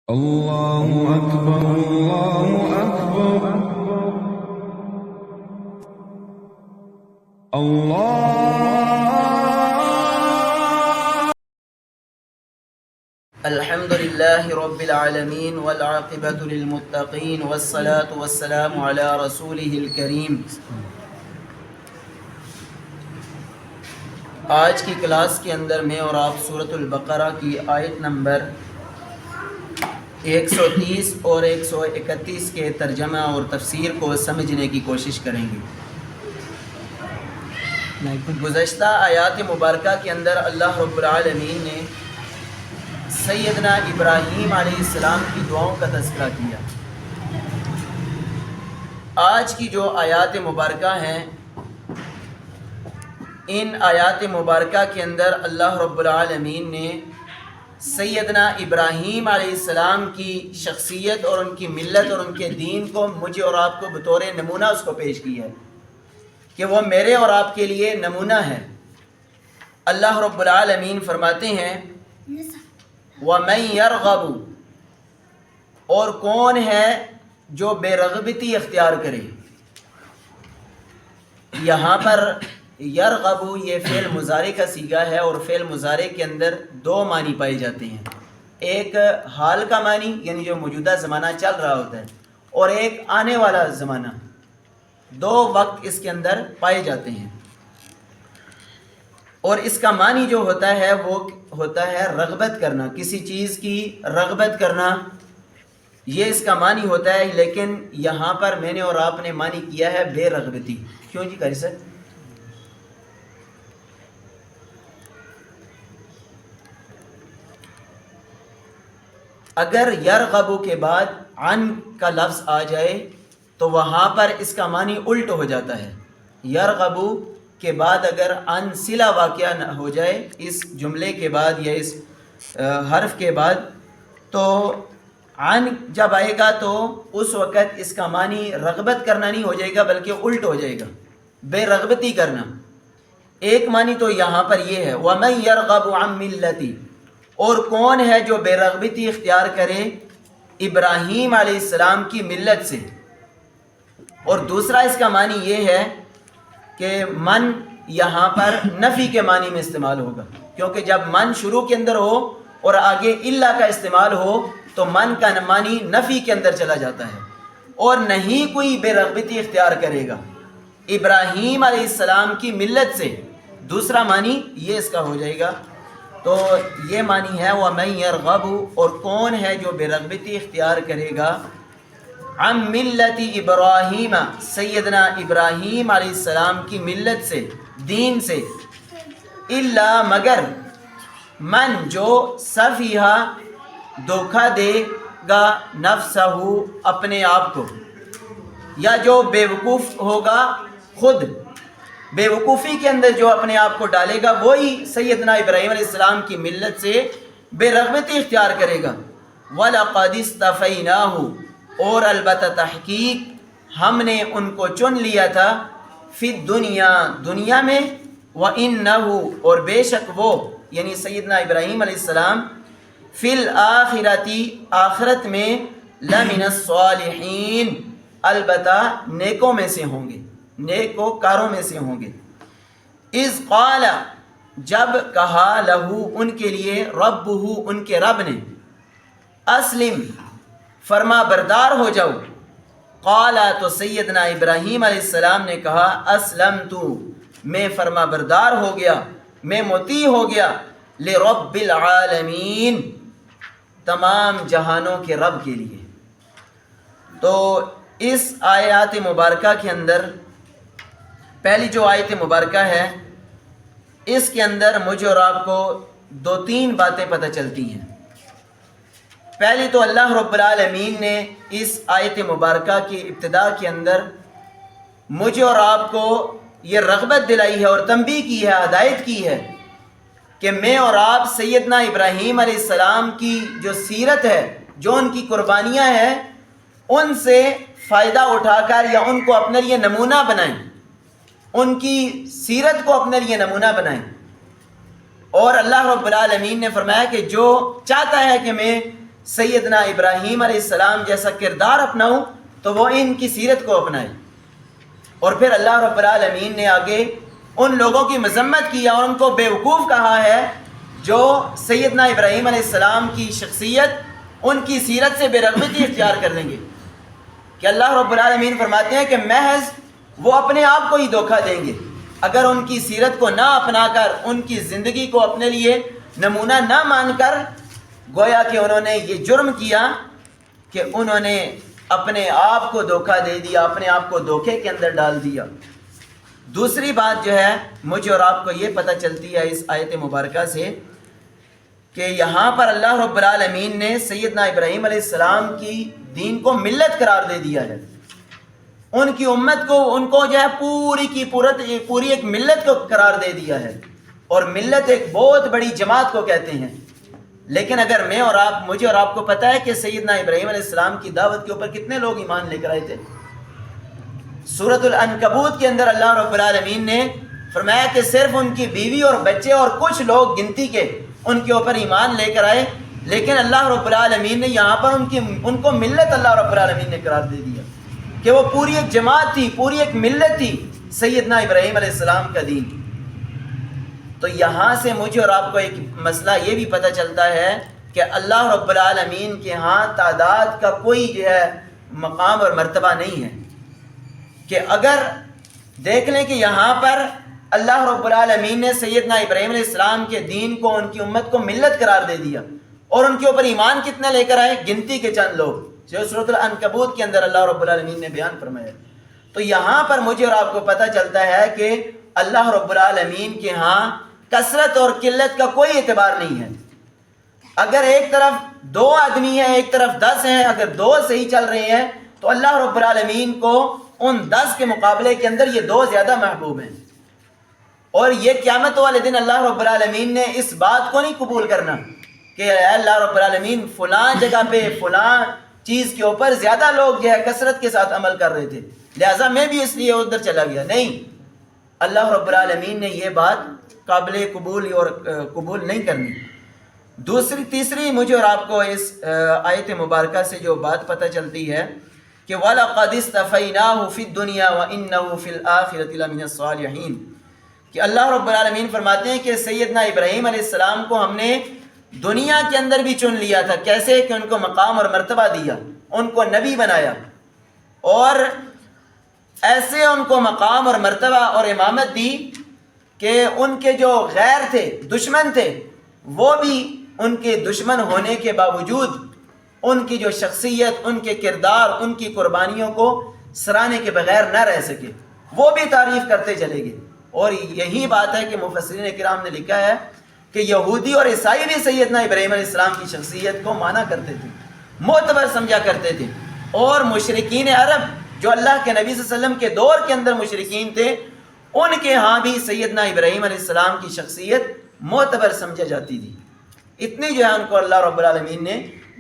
اللہ اکبر اللہ اکبر اللہ الحمد للہ رب العالمین والعاقبۃ للمتقین والصلاة والسلام علی رسولہ الکریم۔ آج کی کلاس کے اندر میں اور آپ سورۃ البقرہ کی آیت نمبر 130 اور 131 کے ترجمہ اور تفسیر کو سمجھنے کی کوشش کریں گے۔ گزشتہ آیات مبارکہ کے اندر اللہ رب العالمین نے سیدنا ابراہیم علیہ السلام کی دعاؤں کا تذکرہ کیا۔ آج کی جو آیات مبارکہ ہیں، ان آیات مبارکہ کے اندر اللہ رب العالمین نے سیدنا ابراہیم علیہ السلام کی شخصیت اور ان کی ملت اور ان کے دین کو مجھے اور آپ کو بطور نمونہ اس کو پیش کیا ہے کہ وہ میرے اور آپ کے لیے نمونہ ہے۔ اللہ رب العالمین فرماتے ہیں وَمَن يَرْغَبُ، اور کون ہے جو بے رغبتی اختیار کرے۔ یہاں پر یرغبو یہ فعل مضارع کا صیغہ ہے، اور فعل مضارع کے اندر دو معنی پائے جاتے ہیں، ایک حال کا معنی یعنی جو موجودہ زمانہ چل رہا ہوتا ہے، اور ایک آنے والا زمانہ، دو وقت اس کے اندر پائے جاتے ہیں۔ اور اس کا معنی جو ہوتا ہے وہ ہوتا ہے رغبت کرنا، کسی چیز کی رغبت کرنا، یہ اس کا معنی ہوتا ہے۔ لیکن یہاں پر میں نے اور آپ نے معنی کیا ہے بے رغبتی۔ کیوں جی قاری صاحب؟ اگر یرغبو کے بعد عن کا لفظ آ جائے تو وہاں پر اس کا معنی الٹ ہو جاتا ہے۔ یرغبو کے بعد اگر عن صلہ واقعہ ہو جائے اس جملے کے بعد یا اس حرف کے بعد، تو عن جب آئے گا تو اس وقت اس کا معنی رغبت کرنا نہیں ہو جائے گا بلکہ الٹ ہو جائے گا، بے رغبتی کرنا۔ ایک معنی تو یہاں پر یہ ہے وَمَن يَرْغَبُ عَن مِلَّتِي، اور کون ہے جو بے رغبتی اختیار کرے ابراہیم علیہ السلام کی ملت سے۔ اور دوسرا اس کا معنی یہ ہے کہ من یہاں پر نفی کے معنی میں استعمال ہوگا، کیونکہ جب من شروع کے اندر ہو اور آگے الا کا استعمال ہو تو من کا معنی نفی کے اندر چلا جاتا ہے، اور نہیں کوئی بے رغبتی اختیار کرے گا ابراہیم علیہ السلام کی ملت سے، دوسرا معنی یہ اس کا ہو جائے گا۔ تو یہ معنی ہے وَمَن يَرْغَبُ، اور کون ہے جو بے رغبتی اختیار کرے گا عن ملت ابراہیم، سیدنا ابراہیم علیہ السلام کی ملت سے، دین سے، الا مگر من جو سفیہ دھوکہ دے گا نفسہ اپنے آپ کو، یا جو بے وقوف ہوگا خود، بے وقوفی کے اندر جو اپنے آپ کو ڈالے گا وہی سیدنا ابراہیم علیہ السلام کی ملت سے بے رغبتی اختیار کرے گا۔ وَلَقَدِ اسْتَفَيْنَاهُ، اور البتہ تحقیق ہم نے ان کو چن لیا تھا، فی الدنیا دنیا میں، وَإِنَّهُ اور بے شک وہ یعنی سیدنا ابراہیم علیہ السلام، فی الآخرۃ آخرت میں، لَمِنَ الصَّالِحِينَ البتہ نیکوں میں سے ہوں گے، نیکوکاروں میں سے ہوں گے۔ اذ قال جب کہا لہو ان کے لیے، ربہ ان کے رب نے، اسلم فرما بردار ہو جاؤ، قال تو سیدنا ابراہیم علیہ السلام نے کہا اسلمت میں فرما بردار ہو گیا، میں مطیع ہو گیا، لرب العالمین تمام جہانوں کے رب کے لیے۔ تو اس آیات مبارکہ کے اندر پہلی جو آیت مبارکہ ہے اس کے اندر مجھے اور آپ کو دو تین باتیں پتہ چلتی ہیں۔ پہلی تو اللہ رب العالمین نے اس آیت مبارکہ کی ابتدا کے اندر مجھے اور آپ کو یہ رغبت دلائی ہے اور تنبیہ کی ہے، ہدایت کی ہے کہ میں اور آپ سیدنا ابراہیم علیہ السلام کی جو سیرت ہے، جو ان کی قربانیاں ہیں، ان سے فائدہ اٹھا کر یا ان کو اپنے لیے نمونہ بنائیں، ان کی سیرت کو اپنے لیے نمونہ بنائیں۔ اور اللہ رب العالمین نے فرمایا کہ جو چاہتا ہے کہ میں سیدنا ابراہیم علیہ السلام جیسا کردار اپناؤں تو وہ ان کی سیرت کو اپنائے۔ اور پھر اللہ رب العالمین نے آگے ان لوگوں کی مذمت کی اور ان کو بیوقوف کہا ہے جو سیدنا ابراہیم علیہ السلام کی شخصیت، ان کی سیرت سے بے رغبتی اختیار کر لیں گے، کہ اللہ رب العالمین فرماتے ہیں کہ محض وہ اپنے آپ کو ہی دھوکہ دیں گے اگر ان کی سیرت کو نہ اپنا کر، ان کی زندگی کو اپنے لیے نمونہ نہ مان کر، گویا کہ انہوں نے یہ جرم کیا کہ انہوں نے اپنے آپ کو دھوکہ دے دیا، اپنے آپ کو دھوکے کے اندر ڈال دیا۔ دوسری بات جو ہے مجھے اور آپ کو یہ پتہ چلتی ہے اس آیت مبارکہ سے کہ یہاں پر اللہ رب العالمین نے سیدنا ابراہیم علیہ السلام کی دین کو ملت قرار دے دیا ہے، ان کی امت کو، ان کو جو ہے پوری ایک ملت کو قرار دے دیا ہے، اور ملت ایک بہت بڑی جماعت کو کہتے ہیں۔ لیکن اگر مجھے اور آپ کو پتہ ہے کہ سیدنا ابراہیم علیہ السلام کی دعوت کے اوپر کتنے لوگ ایمان لے کر آئے تھے؟ سورۃ العنکبوت کے اندر اللہ رب العالمین نے فرمایا کہ صرف ان کی بیوی اور بچے اور کچھ لوگ گنتی کے ان کے اوپر ایمان لے کر آئے، لیکن اللہ رب العالمین نے یہاں پر ان کو ملت اللہ رب العالمین نے قرار دے دیا کہ وہ پوری ایک جماعت تھی، پوری ایک ملت تھی سیدنا ابراہیم علیہ السلام کا دین۔ تو یہاں سے مجھے اور آپ کو ایک مسئلہ یہ بھی پتہ چلتا ہے کہ اللہ رب العالمین کے ہاں تعداد کا کوئی جو ہے مقام اور مرتبہ نہیں ہے، کہ اگر دیکھ لیں کہ یہاں پر اللہ رب العالمین نے سیدنا ابراہیم علیہ السلام کے دین کو، ان کی امت کو ملت قرار دے دیا، اور ان کے اوپر ایمان کتنے لے کر آئے؟ گنتی کے چند لوگ، جو سورۃ العنکبوت کے اندر اللہ رب العالمین نے بیان فرمایا۔ تو یہاں پر مجھے اور آپ کو پتہ چلتا ہے کہ اللہ رب العالمین کے ہاں کثرت اور قلت کا کوئی اعتبار نہیں ہے۔ اگر ایک طرف 2 آدمی ہیں، ایک طرف 10 ہیں، اگر 2 صحیح چل رہے ہیں تو اللہ رب العالمین کو ان 10 کے مقابلے کے اندر یہ 2 زیادہ محبوب ہیں، اور یہ قیامت والے دن اللہ رب العالمین نے اس بات کو نہیں قبول کرنا کہ اے اللہ رب العالمین فلاں جگہ پہ فلاں چیز کے اوپر زیادہ لوگ جو ہے کثرت کے ساتھ عمل کر رہے تھے لہٰذا میں بھی اس لیے ادھر چلا گیا۔ نہیں، اللہ رب العالمین نے یہ بات قابل قبول اور قبول نہیں کرنی۔ تیسری مجھے اور آپ کو اس آیت مبارکہ سے جو بات پتہ چلتی ہے کہ وَلَقَدِ اسْتَفَيْنَاهُ فِي الدُّنْيَا وَإِنَّهُ فِي الْآخِرَةِ لَمِنَ الصَّالِحِينَ، کہ اللہ رب العالمین فرماتے ہیں کہ سیدنا ابراہیم علیہ السلام کو ہم نے دنیا کے اندر بھی چن لیا تھا۔ کیسے؟ کہ ان کو مقام اور مرتبہ دیا، ان کو نبی بنایا، اور ایسے ان کو مقام اور مرتبہ اور امامت دی کہ ان کے جو غیر تھے، دشمن تھے، وہ بھی ان کے دشمن ہونے کے باوجود ان کی جو شخصیت، ان کے کردار، ان کی قربانیوں کو سرانے کے بغیر نہ رہ سکے، وہ بھی تعریف کرتے چلے گئے۔ اور یہی بات ہے کہ مفسرین کرام نے لکھا ہے کہ یہودی اور عیسائی بھی سیدنا ابراہیم علیہ السلام کی شخصیت کو مانا کرتے تھے، معتبر سمجھا کرتے تھے، اور مشرکین عرب جو اللہ کے نبی صلی اللہ علیہ وسلم کے دور کے اندر مشرکین تھے، ان کے ہاں بھی سیدنا ابراہیم علیہ السلام کی شخصیت معتبر سمجھا جاتی تھی۔ اتنی جو ہے ان کو اللہ رب العالمین نے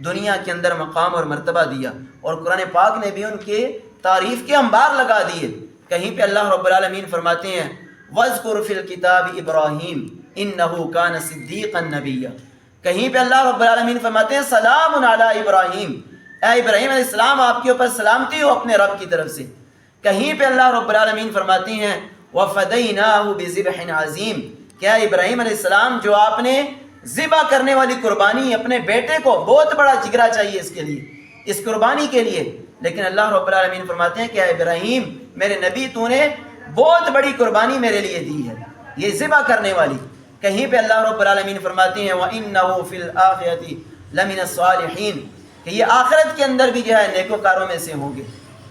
دنیا کے اندر مقام اور مرتبہ دیا، اور قرآن پاک نے بھی ان کے تعریف کے انبار لگا دیے۔ کہیں پہ اللہ رب العالمین فرماتے ہیں وَاذْكُرْ فِي الْكِتَابِ إِبْرَاهِيمَ إِنَّهُ كَانَ صِدِّيقًا نَبِيًّا، کہیں پہ اللہ رب العالمین فرماتے ہیں سلام علی ابراہیم، اے ابراہیم علیہ السلام آپ کے اوپر سلامتی ہو اپنے رب کی طرف سے۔ کہیں پہ اللہ رب العالمین فرماتے ہیں وَفَدَيْنَاهُ بِذِبْحٍ عَظِيمٍ، کہ اے ابراہیم علیہ السلام جو آپ نے ذبح کرنے والی قربانی اپنے بیٹے کو، بہت بڑا جگرا چاہیے اس کے لیے، اس قربانی کے لیے، لیکن اللہ رب العالمین فرماتے ہیں کہ اے ابراہیم میرے نبی تو نے بہت بڑی قربانی میرے لیے دی ہے، یہ ذبح کرنے والی۔ کہیں پہ اللہ رب العالمین فرماتے ہیں وَإِنَّهُ فِي الْآخِرَةِ لَمِنَ الصَّالِحِينَ، کہ یہ آخرت کے اندر بھی جو ہے نیکوکاروں میں سے ہوں گے۔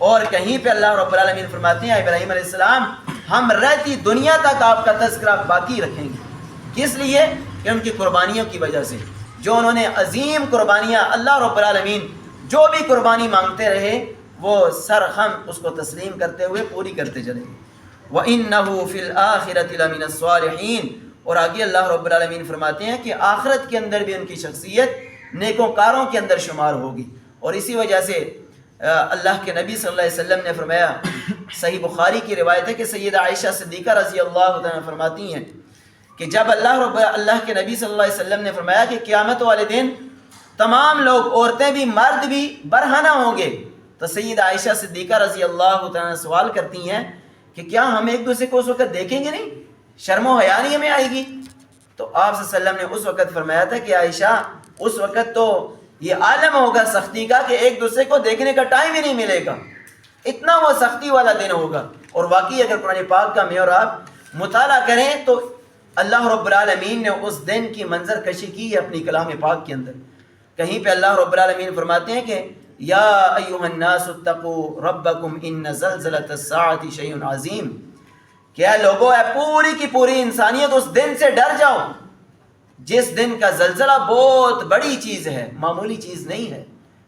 اور کہیں پہ اللہ رب العالمین فرماتے ہیں ابراہیم علیہ السلام ہم رہتی دنیا تک آپ کا تذکرہ باقی رکھیں گے۔ کس لیے؟ کہ ان کی قربانیوں کی وجہ سے، جو انہوں نے عظیم قربانیاں، اللہ رب العالمین جو بھی قربانی مانگتے رہے وہ سرخم اس کو تسلیم کرتے ہوئے پوری کرتے چلے گئے۔ وَإِنَّهُ فِي الْآخِرَةِ لَمِنَ الصَّالِحِينَ، اور آگے اللہ رب العالمین فرماتے ہیں کہ آخرت کے اندر بھی ان کی شخصیت نیکوکاروں کے اندر شمار ہوگی۔ اور اسی وجہ سے اللہ کے نبی صلی اللہ علیہ وسلم نے فرمایا، صحیح بخاری کی روایت ہے کہ سیدہ عائشہ صدیقہ رضی اللہ عنہا فرماتی ہیں کہ جب اللہ کے نبی صلی اللہ علیہ وسلم نے فرمایا کہ قیامت والے دن تمام لوگ، عورتیں بھی مرد بھی برہنہ ہوں گے۔ تو سید عائشہ صدیقہ رضی اللہ تعالیٰ سوال کرتی ہیں کہ کیا ہم ایک دوسرے کو اس وقت دیکھیں گے نہیں؟ شرم و حیا نہیں ہمیں آئے گی؟ تو آپ صلی اللہ علیہ وسلم نے اس وقت فرمایا تھا کہ عائشہ اس وقت تو یہ عالم ہوگا سختی کا کہ ایک دوسرے کو دیکھنے کا ٹائم ہی نہیں ملے گا، اتنا وہ سختی والا دن ہوگا۔ اور واقعی اگر قرآن پاک کا میں اور آپ مطالعہ کریں تو اللہ رب العالمین نے اس دن کی منظر کشی کی ہے اپنی کلام پاک کے اندر۔ کہیں پہ اللہ رب العالمین فرماتے ہیں کہ یا ایھا الناس اتقوا ربکم ان زلزلۃ الساعۃ شیء عظیم، کہ اے لوگو، اے پوری کی پوری انسانیت اس دن سے ڈر جاؤ جس دن کا زلزلہ بہت بڑی چیز ہے، معمولی چیز نہیں ہے۔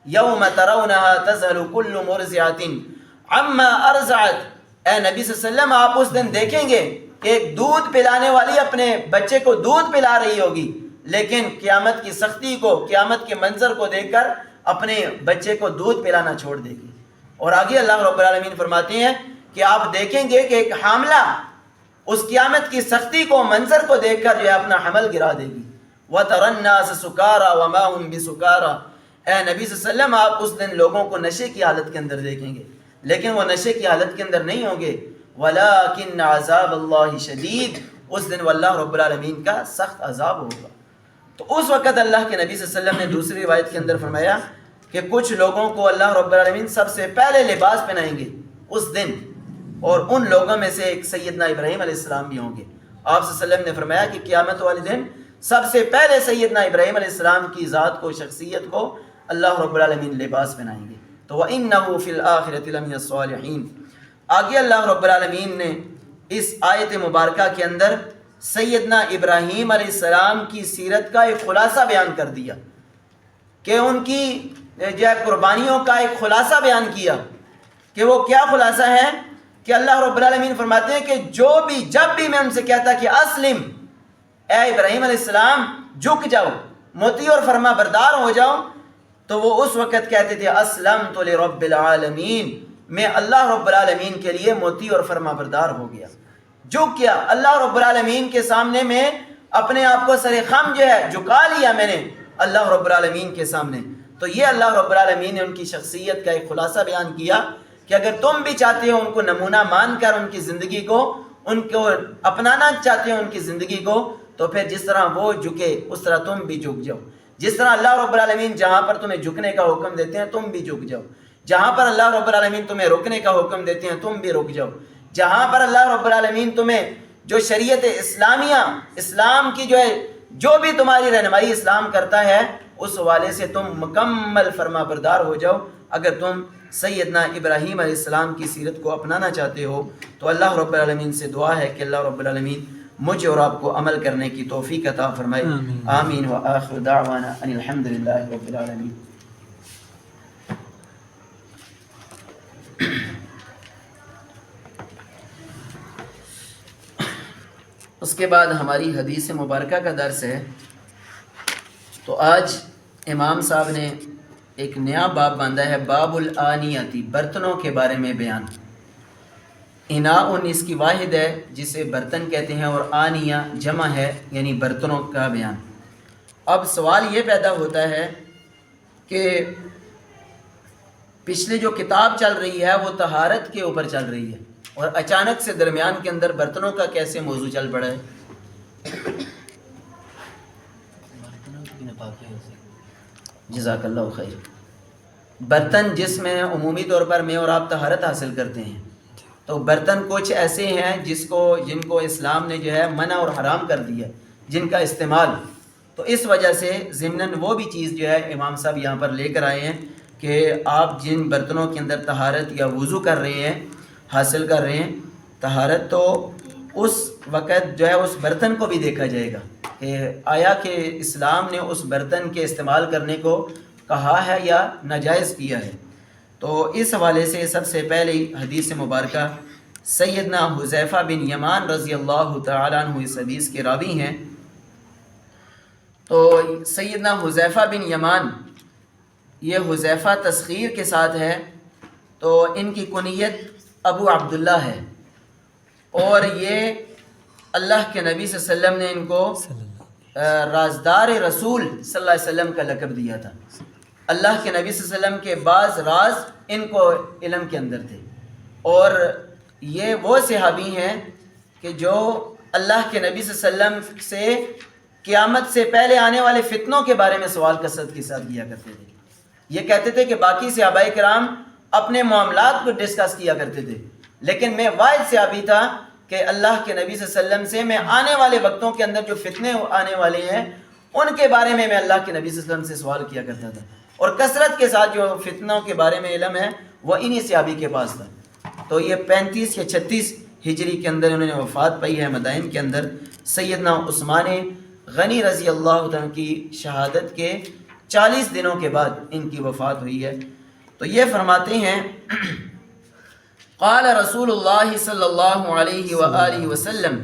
یوم ترونها تذہل کل مرضعۃ عما ارضعت، اے نبی صلی اللہ علیہ وسلم آپ اس دن دیکھیں گے کہ ایک دودھ پلانے والی اپنے بچے کو دودھ پلا رہی ہوگی، لیکن قیامت کی سختی کو، قیامت کے منظر کو دیکھ کر اپنے بچے کو دودھ پلانا چھوڑ دے گی۔ اور آگے اللہ رب العالمین فرماتے ہیں کہ آپ دیکھیں گے کہ ایک حاملہ اس قیامت کی سختی کو، منظر کو دیکھ کر جو ہے اپنا حمل گرا دے گی۔ وَتَرَى النَّاسَ سُكَارَىٰ وَمَا هُمْ بِسُكَارَىٰ، اے نبی صلی اللہ علیہ وسلم آپ اس دن لوگوں کو نشے کی حالت کے اندر دیکھیں گے، لیکن وہ نشے کی حالت کے اندر نہیں ہوں گے۔ وَلَٰكِنَّ عَذَابَ اللَّهِ شَدِيدٌ، اس دن واللہ رب العالمین کا سخت عذاب ہوگا۔ تو اس وقت اللہ کے نبی صلی اللہ علیہ وسلم نے دوسری روایت کے اندر فرمایا کہ کچھ لوگوں کو اللہ رب العالمین سب سے پہلے لباس پہنائیں گے اس دن، اور ان لوگوں میں سے ایک سیدنا ابراہیم علیہ السلام بھی ہوں گے۔ آپ صلی اللہ علیہ وسلم نے فرمایا کہ قیامت والے دن سب سے پہلے سیدنا ابراہیم علیہ السلام کی ذات کو، شخصیت کو اللہ رب العالمین لباس پہنائیں گے۔ تو وَإِنَّهُ فِي الْآخِرَةِ لَمِنَ الصَّالِحِينَ، آگے اللہ رب العالمین نے اس آیت مبارکہ کے اندر سیدنا ابراہیم علیہ السلام کی سیرت کا ایک خلاصہ بیان کر دیا، کہ ان کی جو ہے قربانیوں کا ایک خلاصہ بیان کیا، کہ وہ کیا خلاصہ ہے کہ اللہ رب العالمین فرماتے ہیں کہ جب بھی میں ان سے کہتا کہ اسلم، اے ابراہیم علیہ السلام جھک جاؤ، مطیع اور فرما بردار ہو جاؤ، تو وہ اس وقت کہتے تھے اسلمت لرب العالمین، میں اللہ رب العالمین کے لیے مطیع اور فرما بردار ہو گیا، جھک گیا اللہ رب العالمین کے سامنے، میں اپنے آپ کو سر خم جو ہے جھکا لیا میں نے اللہ رب العالمین کے سامنے۔ تو یہ اللہ رب العالمین نے ان کی شخصیت کا ایک خلاصہ بیان کیا کہ اگر تم بھی چاہتے ہو ان کو نمونہ مان کر ان کی زندگی کو، ان کو اپنانا چاہتے ہو ان کی زندگی کو، تو پھر جس طرح وہ جھکے اس طرح تم بھی جھک جاؤ۔ جس طرح اللہ رب العالمین جہاں پر تمہیں جھکنے کا حکم دیتے ہیں تم بھی جھک جاؤ، جہاں پر اللہ رب العالمین تمہیں رکنے کا حکم دیتے ہیں تم بھی رک جاؤ، جہاں پر اللہ رب العالمین تمہیں جو شریعت اسلامیہ، اسلام کی جو ہے جو بھی تمہاری رہنمائی اسلام کرتا ہے اس حوالے سے تم مکمل فرما بردار ہو جاؤ۔ اگر تم سیدنا ابراہیم علیہ السلام کی سیرت کو اپنانا چاہتے ہو تو اللہ رب العالمین سے دعا ہے کہ اللہ رب العالمین مجھے اور آپ کو عمل کرنے کی توفیق عطا فرمائے۔ آمین وآخر دعوانا ان الحمد للہ رب العالمین۔ اس کے بعد ہماری حدیث مبارکہ کا درس ہے۔ تو آج امام صاحب نے ایک نیا باب باندھا ہے، باب الآنیتی، برتنوں کے بارے میں بیان۔ اناء اس کی واحد ہے جسے برتن کہتے ہیں، اور آنیہ جمع ہے یعنی برتنوں کا بیان۔ اب سوال یہ پیدا ہوتا ہے کہ پچھلے جو کتاب چل رہی ہے وہ طہارت کے اوپر چل رہی ہے، اور اچانک سے درمیان کے اندر برتنوں کا کیسے موضوع چل پڑا ہے؟ جزاک اللہ خیر۔ برتن جس میں عمومی طور پر میں اور آپ طہارت حاصل کرتے ہیں، تو برتن کچھ ایسے ہیں جن کو اسلام نے جو ہے منع اور حرام کر دیا، جن کا استعمال، تو اس وجہ سے ضمناً وہ بھی چیز جو ہے امام صاحب یہاں پر لے کر آئے ہیں کہ آپ جن برتنوں کے اندر طہارت یا وضو کر رہے ہیں، حاصل کر رہے ہیں طہارت، تو اس وقت جو ہے اس برتن کو بھی دیکھا جائے گا کہ آیا کہ اسلام نے اس برتن کے استعمال کرنے کو کہا ہے یا ناجائز کیا ہے۔ تو اس حوالے سے سب سے پہلے حدیث مبارکہ سیدنا حذیفہ بن یمان رضی اللہ تعالیٰ عنہ اس حدیث کے راوی ہیں۔ تو سیدنا حذیفہ بن یمان، یہ حذیفہ تسخیر کے ساتھ ہے، تو ان کی کنیت ابو عبداللہ ہے، اور یہ اللہ کے نبی صلی اللہ علیہ وسلم نے ان کو رازدار رسول صلی اللہ علیہ وسلم کا لقب دیا تھا۔ اللہ کے نبی صلی اللہ علیہ وسلم کے بعض راز ان کو علم کے اندر تھے، اور یہ وہ صحابی ہیں کہ جو اللہ کے نبی صلی اللہ علیہ وسلم سے قیامت سے پہلے آنے والے فتنوں کے بارے میں سوال کثرت کے ساتھ کیا کرتے تھے۔ یہ کہتے تھے کہ باقی صحابہ کرام اپنے معاملات کو ڈسکس کیا کرتے تھے، لیکن میں واحد صحابی تھا کہ اللہ کے نبی صلی اللہ علیہ وسلم سے میں آنے والے وقتوں کے اندر جو فتنے آنے والے ہیں ان کے بارے میں اللہ کے نبی صلی اللہ علیہ وسلم سے سوال کیا کرتا تھا، اور کثرت کے ساتھ جو فتنوں کے بارے میں علم ہے وہ انہی صحابی کے پاس تھا۔ تو یہ 35 یا 36 ہجری کے اندر انہوں نے وفات پائی ہے مدائن کے اندر، سیدنا عثمان غنی رضی اللہ عنہ کی شہادت کے 40 دنوں کے بعد ان کی وفات ہوئی ہے۔ تو یہ فرماتے ہیں قال رسول اللہ صلی اللہ علیہ وآلہ وسلم،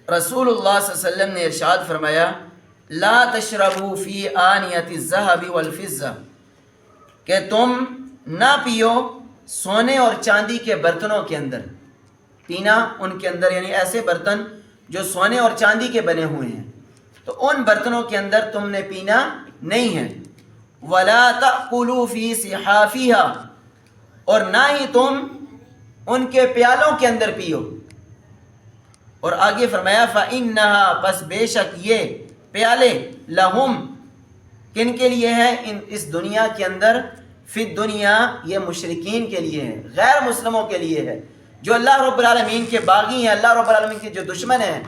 رسول اللہ صلی اللہ علیہ وسلم نے ارشاد فرمایا لا تشربوا فی آنیۃ الذہب والفضہ، کہ تم نہ پیو سونے اور چاندی کے برتنوں کے اندر، پینا ان کے اندر یعنی ایسے برتن جو سونے اور چاندی کے بنے ہوئے ہیں، تو ان برتنوں کے اندر تم نے پینا نہیں ہے۔ ولا تأکلوا فی صحافیہا، اور نہ ہی تم ان کے پیالوں کے اندر پیو۔ اور آگے فرمایا فإنہا، پس بے شک یہ پیالے، لہم، کن کے لیے ہے؟ اس دنیا کے اندر، فی الدنیا، یہ مشرکین کے لیے ہے، غیر مسلموں کے لیے ہے، جو اللہ رب العالمین کے باغی ہیں، اللہ رب العالمین کے جو دشمن ہیں،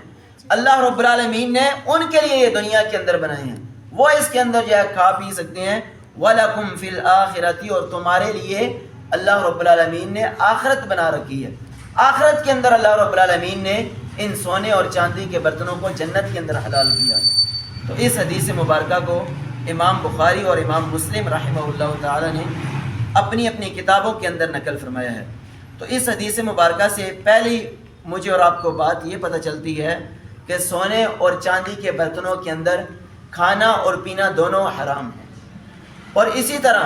اللہ رب العالمین نے ان کے لیے یہ دنیا کے اندر بنائے ہیں، وہ اس کے اندر جو ہے کھا پی سکتے ہیں۔ وَلَكُمْ فِي الْآخِرَةِ، اور تمہارے لیے اللہ رب العالمین نے آخرت بنا رکھی ہے، آخرت کے اندر اللہ رب العالمین نے ان سونے اور چاندی کے برتنوں کو جنت کے اندر حلال کیا ہے۔ تو اس حدیث مبارکہ کو امام بخاری اور امام مسلم رحمہ اللہ تعالی نے اپنی اپنی کتابوں کے اندر نقل فرمایا ہے۔ تو اس حدیث مبارکہ سے پہلی مجھے اور آپ کو بات یہ پتہ چلتی ہے کہ سونے اور چاندی کے برتنوں کے اندر کھانا اور پینا دونوں حرام ہیں، اور اسی طرح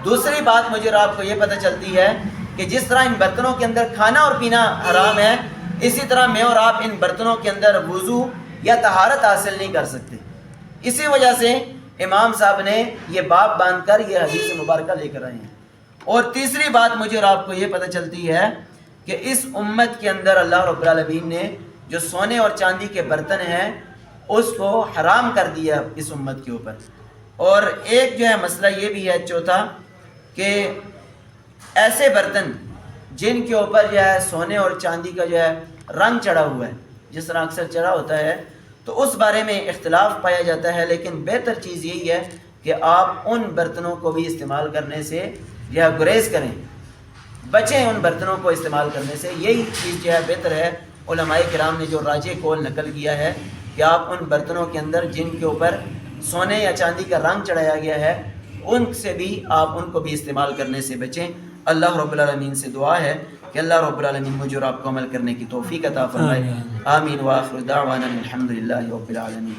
دوسری بات مجھے اور آپ کو یہ پتہ چلتی ہے کہ جس طرح ان برتنوں کے اندر کھانا اور پینا حرام ہے، اسی طرح میں اور آپ ان برتنوں کے اندر وضو یا طہارت حاصل نہیں کر سکتے۔ اسی وجہ سے امام صاحب نے یہ باب باندھ کر یہ حدیث مبارکہ لے کر آئے ہیں۔ اور تیسری بات مجھے اور آپ کو یہ پتہ چلتی ہے کہ اس امت کے اندر اللہ رب العالمین نے جو سونے اور چاندی کے برتن ہیں اس کو حرام کر دیا اس امت کے اوپر۔ اور ایک جو ہے مسئلہ یہ بھی ہے چوتھا کہ ایسے برتن جن کے اوپر جو ہے سونے اور چاندی کا جو ہے رنگ چڑھا ہوا ہے، جس طرح اکثر چڑھا ہوتا ہے، تو اس بارے میں اختلاف پایا جاتا ہے، لیکن بہتر چیز یہی ہے کہ آپ ان برتنوں کو بھی استعمال کرنے سے جو ہے گریز کریں، بچیں ان برتنوں کو استعمال کرنے سے، یہی چیز جو ہے بہتر ہے۔ علماء کرام نے جو راجح قول نقل کیا ہے کہ آپ ان برتنوں کے اندر جن کے اوپر سونے یا چاندی کا رنگ چڑھایا گیا ہے ان سے بھی آپ ان کو بھی استعمال کرنے سے بچیں۔ اللہ رب العالمین سے دعا ہے کہ اللہ رب العالمین مجھے اور آپ کو عمل کرنے کی توفیق عطا فرمائے۔ آمین وآخر دعوانا الحمدللہ رب العالمین۔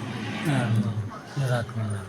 جزاکم اللہ۔